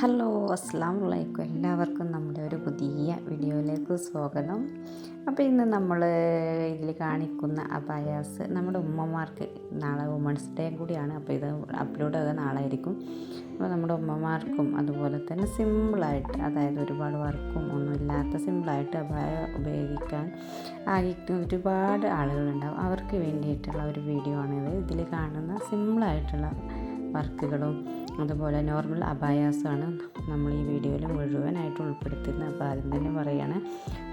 Hello, അസ്സലാമു അലൈക്കും. എല്ലാവർക്കും നമ്മുടെ ഒരു പുതിയ വീഡിയോയിലേക്ക് സ്വാഗതം. അപ്പോൾ ഇന്ന് നമ്മൾ ഇതിൽ കാണിക്കുന്ന അബായാസ് നമ്മുടെ ഉമ്മമാർക്ക് നാളെ വുമൺസ് ഡേ കൂടിയാണ്. അപ്പോൾ ഇത് അപ്ലോഡ് ആകുക നാളെ ആയിരിക്കും. അപ്പോൾ നമ്മുടെ ഉമ്മമാർക്കും അതുപോലെ തന്നെ സിമ്പിളായിട്ട്, അതായത് ഒരുപാട് വർക്കും ഒന്നും ഇല്ലാത്ത സിമ്പിളായിട്ട് അബായ ഉപയോഗിക്കാൻ ആയിരിക്കും ഒരുപാട് ആളുകളുണ്ടാവും. അവർക്ക് വേണ്ടിയിട്ടുള്ള ഒരു വീഡിയോ ആണിത്. ഇതിൽ കാണുന്ന സിമ്പിളായിട്ടുള്ള വർക്കുകളും അതുപോലെ നോർമൽ അബായാസാണ് നമ്മൾ ഈ വീഡിയോയിൽ മുഴുവനായിട്ട് ഉൾപ്പെടുത്തുന്നത്. അപ്പോൾ ആദ്യം തന്നെ പറയുകയാണ്,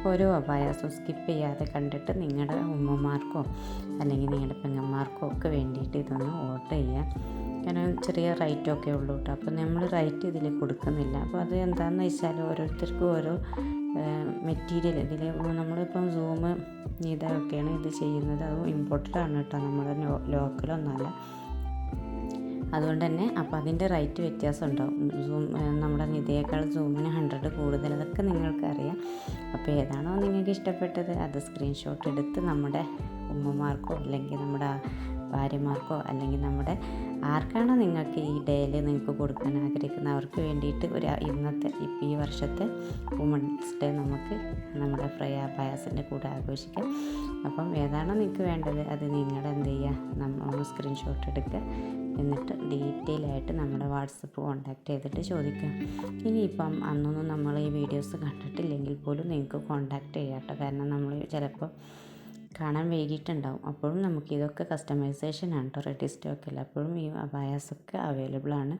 ഓരോ അബായാസും സ്കിപ്പ് ചെയ്യാതെ കണ്ടിട്ട് നിങ്ങളുടെ ഉമ്മമാർക്കോ അല്ലെങ്കിൽ നിങ്ങളുടെ പെങ്ങന്മാർക്കോ ഒക്കെ വേണ്ടിയിട്ട് ഇതൊന്ന് ഓർഡർ ചെയ്യാം. കാരണം ചെറിയ റേറ്റൊക്കെ ഉള്ളൂ കേട്ടോ. അപ്പോൾ നമ്മൾ റേറ്റ് ഇതിൽ കൊടുക്കുന്നില്ല. അപ്പോൾ അത് എന്താണെന്ന് വെച്ചാൽ ഓരോരുത്തർക്കും ഓരോ മെറ്റീരിയൽ ഇതിൽ നമ്മളിപ്പം സൂം ഇതൊക്കെയാണ് ഇത് ചെയ്യുന്നത്. അത് ഇമ്പോർട്ടഡ് ആണ് കേട്ടോ, നമ്മുടെ ലോക്കലൊന്നുമല്ല. അതുകൊണ്ട് തന്നെ അപ്പോൾ അതിൻ്റെ റേറ്റ് വ്യത്യാസം ഉണ്ടാവും. സൂം നമ്മുടെ നിധിയേക്കാൾ സൂമിന് 100 കൂടുതൽ, അതൊക്കെ നിങ്ങൾക്കറിയാം. അപ്പോൾ ഏതാണോ നിങ്ങൾക്ക് ഇഷ്ടപ്പെട്ടത് അത് സ്ക്രീൻഷോട്ട് എടുത്ത് നമ്മുടെ ഉമ്മമാർക്കോ അല്ലെങ്കിൽ നമ്മുടെ ഭാര്യമാർക്കോ അല്ലെങ്കിൽ നമ്മുടെ ആർക്കാണോ നിങ്ങൾക്ക് ഈ ഡേയിൽ നിങ്ങൾക്ക് കൊടുക്കാൻ ആഗ്രഹിക്കുന്ന അവർക്ക് വേണ്ടിയിട്ട് ഇന്നത്തെ ഈ വർഷത്തെ വുമൺസ് ഡേ നമുക്ക് നമ്മുടെ ഫ്രൈ അബായാസിൻ്റെ കൂടെ ആഘോഷിക്കാം. അപ്പം ഏതാണോ നിങ്ങൾക്ക് വേണ്ടത് അത് നിങ്ങളുടെ എന്ത് ചെയ്യുക, നമ്മൾ സ്ക്രീൻഷോട്ട് എടുക്കുക. എന്നിട്ട് ഡീറ്റെയിൽ ആയിട്ട് നമ്മുടെ വാട്സപ്പ് കോൺടാക്റ്റ് ചെയ്തിട്ട് ചോദിക്കാം. ഇനിയിപ്പം അന്നൊന്നും നമ്മൾ ഈ വീഡിയോസ് കണ്ടിട്ടില്ലെങ്കിൽ പോലും നിങ്ങൾക്ക് കോൺടാക്റ്റ് ചെയ്യാം കേട്ടോ. കാരണം നമ്മൾ ചിലപ്പോൾ കാണാൻ വൈകിട്ടുണ്ടാവും. അപ്പോഴും നമുക്ക് ഇതൊക്കെ കസ്റ്റമൈസേഷനാണ് കേട്ടോ, റെഡി സ്റ്റോക്കല്ല. അപ്പോഴും ഈ അബായാസൊക്കെ അവൈലബിൾ ആണ്.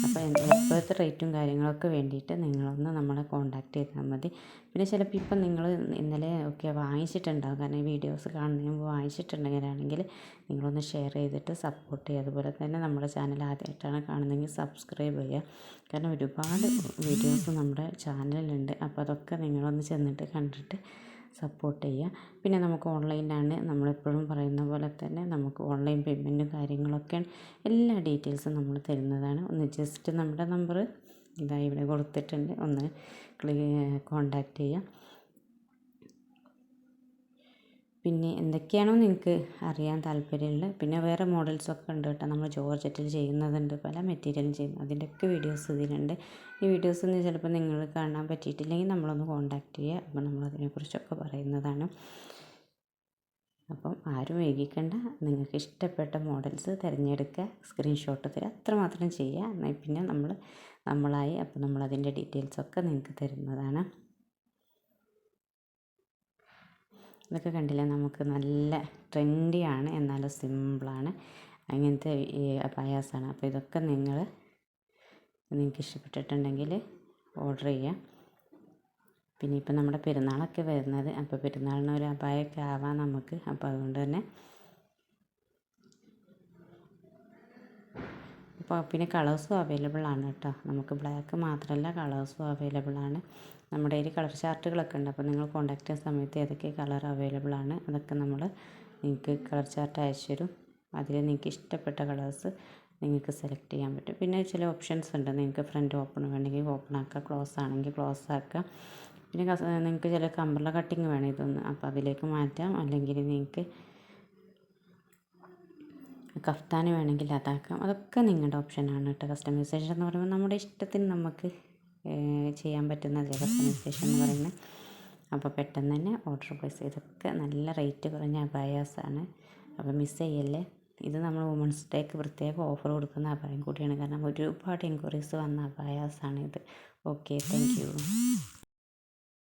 അപ്പോൾ എപ്പോഴത്തെ റേറ്റും കാര്യങ്ങളൊക്കെ വേണ്ടിയിട്ട് നിങ്ങളൊന്ന് നമ്മളെ കോൺടാക്റ്റ് ചെയ്താൽ മതി. പിന്നെ ചിലപ്പോൾ ഇപ്പം നിങ്ങൾ ഇന്നലെ ഒക്കെ വാങ്ങിച്ചിട്ടുണ്ടാകും. കാരണം ഈ വീഡിയോസ് കാണുന്നതിന് മുമ്പ് വാങ്ങിച്ചിട്ടുണ്ടെങ്കിലാണെങ്കിൽ നിങ്ങളൊന്ന് ഷെയർ ചെയ്തിട്ട് സപ്പോർട്ട് ചെയ്യുക. അതുപോലെ തന്നെ നമ്മുടെ ചാനൽ ആദ്യമായിട്ടാണ് കാണുന്നതെങ്കിൽ സബ്സ്ക്രൈബ് ചെയ്യുക. കാരണം ഒരുപാട് വീഡിയോസ് നമ്മുടെ ചാനലിലുണ്ട്. അപ്പോൾ അതൊക്കെ നിങ്ങളൊന്ന് ചെന്നിട്ട് കണ്ടിട്ട് സപ്പോർട്ട് ചെയ്യുക. പിന്നെ നമുക്ക് ഓൺലൈനിലാണ്, നമ്മളെപ്പോഴും പറയുന്ന പോലെ തന്നെ നമുക്ക് ഓൺലൈൻ പേയ്മെൻറ്റും കാര്യങ്ങളൊക്കെ എല്ലാ ഡീറ്റെയിൽസും നമ്മൾ തരുന്നതാണ്. ഒന്ന് ജസ്റ്റ് നമ്മുടെ നമ്പർ ഇതാ ഇവിടെ കൊടുത്തിട്ടുണ്ട്, ഒന്ന് കോൺടാക്റ്റ് ചെയ്യുക. പിന്നെ എന്തൊക്കെയാണോ നിങ്ങൾക്ക് അറിയാൻ താല്പര്യമുള്ളത്, പിന്നെ വേറെ മോഡൽസൊക്കെ ഉണ്ട് കേട്ടോ. നമ്മൾ ജോർജറ്റിൽ ചെയ്യുന്നതുണ്ട്, പല മെറ്റീരിയലും ചെയ്യുന്നത്, അതിൻ്റെയൊക്കെ വീഡിയോസ് ഇതിലുണ്ട്. ഈ വീഡിയോസ് ഒന്നും ചിലപ്പോൾ നിങ്ങൾ കാണാൻ പറ്റിയിട്ടില്ലെങ്കിൽ നമ്മളൊന്ന് കോൺടാക്റ്റ് ചെയ്യുക. അപ്പോൾ നമ്മളതിനെക്കുറിച്ചൊക്കെ പറയുന്നതാണ്. അപ്പം ആരും വൈകിക്കണ്ട, നിങ്ങൾക്ക് ഇഷ്ടപ്പെട്ട മോഡൽസ് തിരഞ്ഞെടുക്കുക, സ്ക്രീൻഷോട്ട് തരിക, അത്രമാത്രം ചെയ്യുക. എന്നാൽ പിന്നെ നമ്മളായി അപ്പോൾ നമ്മളതിൻ്റെ ഡീറ്റെയിൽസൊക്കെ നിങ്ങൾക്ക് തരുന്നതാണ്. ഇതൊക്കെ കണ്ടില്ലേ, നമുക്ക് നല്ല ട്രെൻഡിയാണ് എന്നാലും സിമ്പിളാണ്, അങ്ങനത്തെ ഈ അബായാസാണ്. അപ്പോൾ ഇതൊക്കെ നിങ്ങൾക്ക് ഇഷ്ടപ്പെട്ടിട്ടുണ്ടെങ്കിൽ ഓർഡർ ചെയ്യാം. പിന്നെ ഇപ്പം നമ്മുടെ പെരുന്നാളൊക്കെ വരുന്നത്, അപ്പോൾ പെരുന്നാളിന് ഒരു അബായൊക്കെ ആവാം നമുക്ക്. അപ്പോൾ അതുകൊണ്ട് തന്നെ അപ്പോൾ പിന്നെ കളേഴ്സും അവൈലബിൾ ആണ് കേട്ടോ. നമുക്ക് ബ്ലാക്ക് മാത്രമല്ല കളേഴ്സും അവൈലബിൾ ആണ്. നമ്മുടെ കയ്യിൽ കളർ ചാർട്ടുകളൊക്കെ ഉണ്ട്. അപ്പോൾ നിങ്ങൾ കോൺടാക്ട് ചെയ്യുന്ന സമയത്ത് ഏതൊക്കെ കളർ അവൈലബിൾ ആണ് അതൊക്കെ നിങ്ങൾക്ക് കളർ ചാർട്ട് അയച്ചു തരും. അതിൽ നിങ്ങൾക്ക് ഇഷ്ടപ്പെട്ട കളേഴ്സ് നിങ്ങൾക്ക് സെലക്ട് ചെയ്യാൻ പറ്റും. പിന്നെ ചില ഓപ്ഷൻസ് ഉണ്ട്, നിങ്ങൾക്ക് ഫ്രണ്ട് ഓപ്പൺ വേണമെങ്കിൽ ഓപ്പൺ ആക്കുക, ക്ലോസ് ആണെങ്കിൽ ക്ലോസ് ആക്കുക. പിന്നെ നിങ്ങൾക്ക് ചില കമ്പർല കട്ടിങ് വേണം ഇതൊന്ന്, അപ്പോൾ അതിലേക്ക് മാറ്റാം. അല്ലെങ്കിൽ നിങ്ങൾക്ക് കഫ്താന് വേണമെങ്കിൽ അതാക്കാം. അതൊക്കെ നിങ്ങളുടെ ഓപ്ഷനാണ് കേട്ടോ. കസ്റ്റമൈസേഷൻ എന്ന് പറയുമ്പോൾ നമ്മുടെ ഇഷ്ടത്തിന് നമുക്ക് ചെയ്യാൻ പറ്റുന്ന കസ്റ്റമൈസേഷൻ എന്ന് പറയുന്നത്. അപ്പോൾ പെട്ടെന്ന് തന്നെ ഓർഡർ പ്ലേസ് ചെയ്തൊക്കെ നല്ല റേറ്റ് കുറഞ്ഞ അബായാസാണ്. അപ്പോൾ മിസ് ചെയ്യല്ലേ. ഇത് നമ്മൾ വുമൺസ് ഡേക്ക് പ്രത്യേക ഓഫർ കൊടുക്കുന്ന അബായം കൂടിയാണ്. കാരണം ഒരുപാട് എൻക്വയറീസ് വന്ന അബായാസാണ് ഇത്. Okay, thank you.